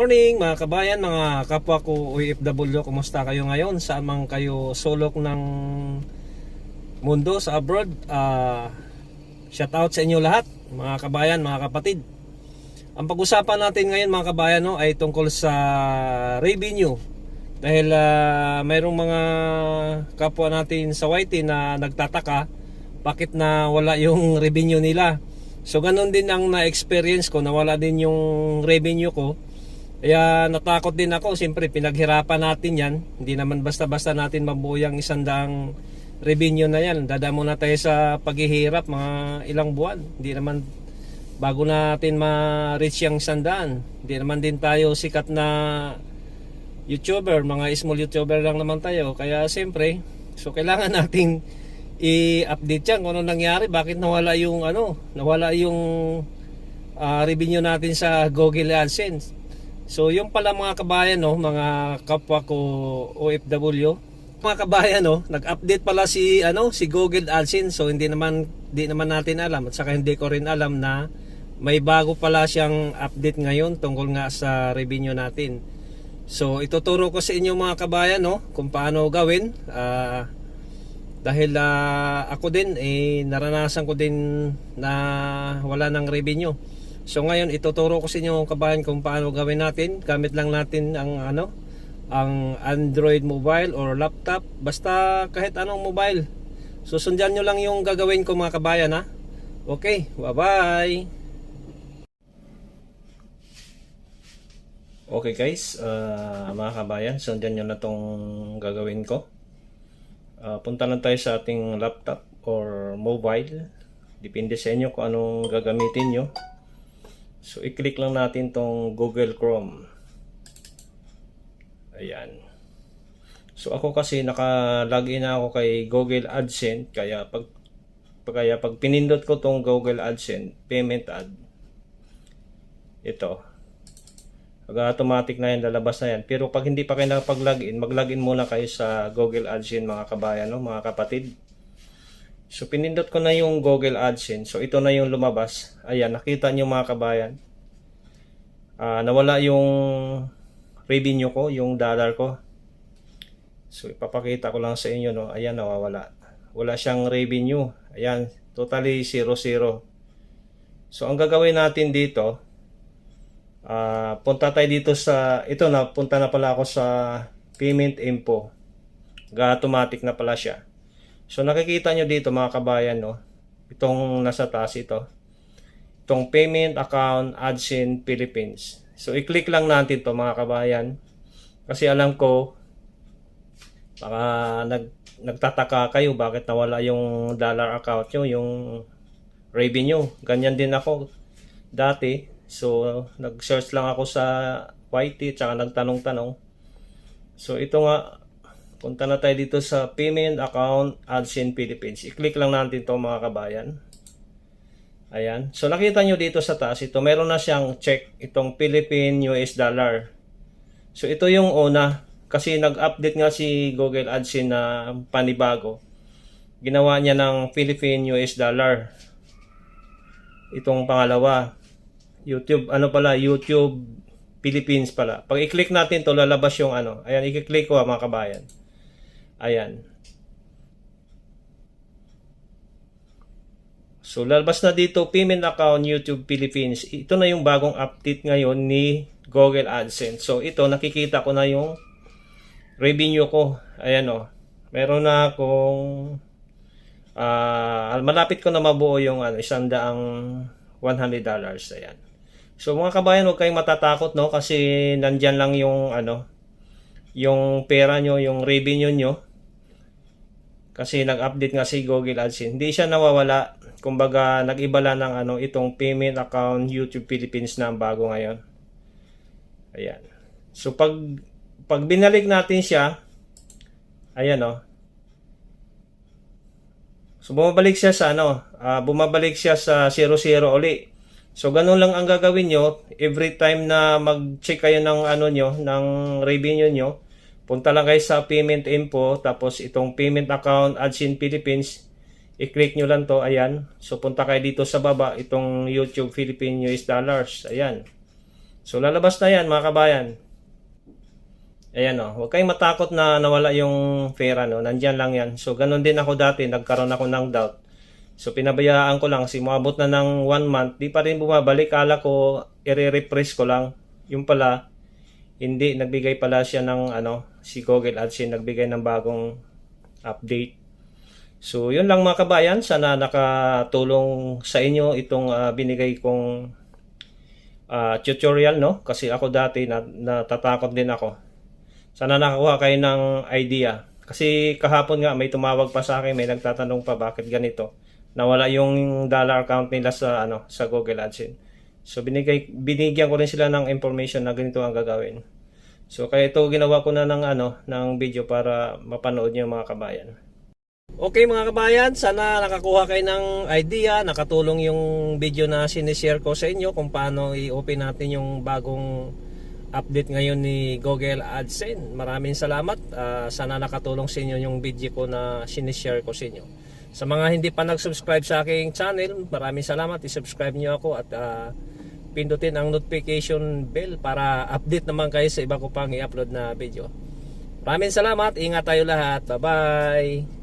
Morning mga kabayan, mga kapwa ko OFW, kumusta kayo ngayon? Saan man kayo sulok ng mundo sa abroad? Shout out sa inyo lahat, mga kabayan, mga kapatid. Ang pag-usapan natin ngayon mga kabayan ay tungkol sa revenue. Dahil mayroong mga kapwa natin sa YT na nagtataka bakit na wala yung revenue nila. So ganun din ang na-experience ko, nawala din yung revenue ko. Kaya natakot din ako, siyempre pinaghirapan natin yan. Hindi naman basta-basta natin mabuo yung 100 revenue na yan. Dadamo na tayo sa paghihirap mga ilang buwan. Hindi naman bago natin ma-reach yung 100. Hindi naman din tayo sikat na YouTuber, mga small YouTuber lang naman tayo. Kaya siyempre, so kailangan natin i-update yan kung ano nangyari, bakit nawala yung revenue natin sa Google AdSense. So yung pala mga kabayan mga kapwa ko OFW, mga kabayan nag-update pala si Google AdSense. So hindi naman natin alam, at saka hindi ko rin alam na may bago pala siyang update ngayon tungkol nga sa revenue natin. So ituturo ko sa inyo mga kabayan kung paano gawin, dahil ako din naranasan ko din na wala ng revenue. So ngayon ituturo ko sa inyo kabayan kung paano gawin natin. Gamit lang natin ang Android mobile or laptop, basta kahit anong mobile. So sundan nyo lang yung gagawin ko mga kabayan ha. Okay, bye bye. Okay guys, mga kabayan, sundan nyo na tong gagawin ko. Punta lang tayo sa ating laptop or mobile. Depende sa inyo kung anong gagamitin nyo. So i-click lang natin tong Google Chrome. Ayan. So ako kasi naka-login na ako kay Google AdSense, kaya pag pinindot ko tong Google AdSense payment ad, ito automatic na yan, lalabas na yan. Pero pag hindi pa kayo nakapag-login, mag-login muna kayo sa Google AdSense mga kabayan, mga kapatid. So pinindot ko na yung Google AdSense. So ito na yung lumabas. Ayan, nakita nyo mga kabayan. Nawala yung revenue ko, yung dollar ko. So ipapakita ko lang sa inyo Ayan, nawawala. Wala siyang revenue. Ayan, totally 0. So ang gagawin natin dito, punta tayo dito sa punta na pala ako sa payment info. Automatic na pala siya. So nakikita nyo dito mga kabayan itong nasa taas itong payment account AdSense Philippines. So i-click lang natin to mga kabayan, kasi alam ko baka nagtataka kayo bakit nawala yung dollar account nyo, yung revenue. Ganyan din ako dati. So nag-search lang ako sa YT tsaka nagtanong-tanong. So ito nga, punta na tayo dito sa Payment Account AdSense Philippines. I-click lang natin ito mga kabayan. Ayan. So nakita nyo dito sa taas, meron na siyang check, itong Philippine US dollar. So ito yung una, kasi nag-update nga si Google AdSense na panibago. Ginawa niya ng Philippine US dollar. Itong pangalawa, YouTube Philippines pala. Pag i-click natin to, lalabas yung ayan, i-click ko mga kabayan. Ayan. So lalabas na dito payment account YouTube Philippines. Ito na yung bagong update ngayon ni Google AdSense. So ito, nakikita ko na yung revenue ko. Ayan meron na akong malapit ko na mabuo yung $100. Ayan. So mga kabayan, huwag kayong matatakot kasi nandyan lang yung yung pera nyo, yung revenue nyo. Kasi nag-update nga si Google AdSense. Hindi siya nawawala. Kumbaga nag-iba lang ng itong payment account YouTube Philippines na ang bago ngayon. Ayan. So pag binalik natin siya, ayan so bumabalik siya sa bumabalik siya sa 00 uli. So ganun lang ang gagawin nyo every time na mag-check kayo ng ng revenue nyo. Punta lang kayo sa payment info, tapos itong payment account AdSense Philippines, i-click nyo lang to. Ayan. So punta kayo dito sa baba, itong YouTube Philippine US dollars. Ayan. So lalabas na yan mga kabayan. Ayan o, huwag kayong matakot na nawala yung pera, no? Nandyan lang yan. So ganun din ako dati, nagkaroon ako ng doubt. So pinabayaan ko lang, kasi umabot na ng 1 month, di pa rin bumabalik. Kala ko, i-refresh ko lang. Yung pala, hindi, nagbigay pala siya ng si Google AdSense nagbigay ng bagong update. So yun lang mga kabayan, sana nakatulong sa inyo itong binigay kong tutorial, no? Kasi ako dati natatakot din ako. Sana nakakuha kayo ng idea. Kasi kahapon nga may tumawag pa sa akin, may nagtatanong pa bakit ganito. Nawala yung dollar account nila sa sa Google AdSense. So binigyan ko rin sila ng information na ganito ang gagawin. So kaya ito ginawa ko na ng video para mapanood niyo mga kabayan. Okay mga kabayan, sana nakakuha kayo ng idea, nakatulong yung video na sinishare ko sa inyo kung paano i-open natin yung bagong update ngayon ni Google AdSense. Maraming salamat. Sana nakatulong sa inyo yung video ko na sinishare ko sa inyo. Sa mga hindi pa nag-subscribe sa aking channel, maraming salamat. I-subscribe nyo ako at pindutin ang notification bell para update naman kayo sa iba ko pang i-upload na video. Maraming salamat. Ingat tayo lahat. Bye-bye.